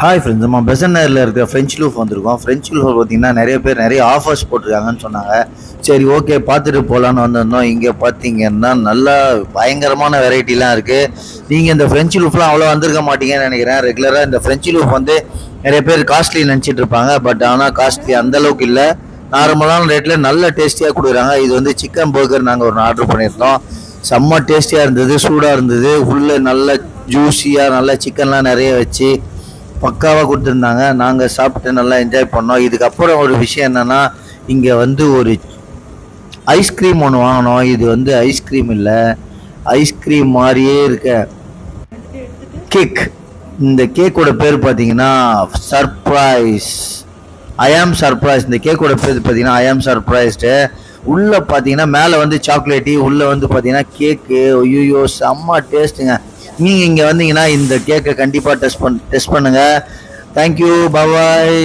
Hi friends, நம்ம பெசன்ட் நகரில் இருக்கிற ஃப்ரெஞ்ச் லூஃப் வந்திருக்கோம். ஃப்ரெஞ்ச் லூஃப் பார்த்தீங்கன்னா நிறைய பேர் நிறைய ஆஃபர்ஸ் போட்டிருக்காங்கன்னு சொன்னாங்க. சரி, ஓகே, பார்த்துட்டு போகலான்னு வந்திருந்தோம். இங்கே பார்த்தீங்கன்னா நல்லா பயங்கரமான வெரைட்டிலாம் இருக்குது. நீங்கள் இந்த ஃப்ரெஞ்ச் லூஃப்லாம் அவ்வளோ வந்திருக்க மாட்டீங்கன்னு நினைக்கிறேன். ரெகுலராக இந்த ஃப்ரெஞ்ச் லூஃப் வந்து நிறைய பேர் காஸ்ட்லி நினச்சிட்டு இருப்பாங்க. பட் ஆனால் காஸ்ட்லி அந்தளவுக்கு இல்லை. நார்மலான ரேட்டில் நல்ல டேஸ்டியாக கொடுக்குறாங்க. இது வந்து சிக்கன் பர்கர் நாங்கள் ஒரு ஆர்டர் பண்ணியிருந்தோம். செம்ம டேஸ்டியாக இருந்தது, சூடாக இருந்தது. உள்ளே நல்ல ஜூஸியாக நல்ல சிக்கன்லாம் நிறைய வச்சு பக்காவாக கொடுத்துருந்தாங்க. நாங்கள் சாப்பிட்டு நல்லா என்ஜாய் பண்ணோம். இதுக்கப்புறம் ஒரு விஷயம் என்னென்னா, இங்கே வந்து ஒரு ஐஸ்கிரீம் ஒன்று வாங்கினோம். இது வந்து ஐஸ்கிரீம் இல்லை, ஐஸ்கிரீம் மாதிரியே இருக்க கேக். இந்த கேக்கோட பேர் பார்த்தீங்கன்னா சர்ப்ரைஸ். ஐ ஆம் சர்ப்ரைஸ். இந்த கேக்கோட பேர் பார்த்தீங்கன்னா ஐ ஆம் சர்ப்ரைஸ்டு. உள்ளே பார்த்தீங்கன்னா மேலே வந்து சாக்லேட்டி, உள்ளே வந்து பார்த்தீங்கன்னா கேக்கு. ஐயோ, செம்ம டேஸ்ட்டுங்க. நீங்கள் இங்கே வந்தீங்கன்னா இந்த கேக்கை கண்டிப்பாக டெஸ்ட் பண்ணுங்கள். தேங்க்யூ, பாய்.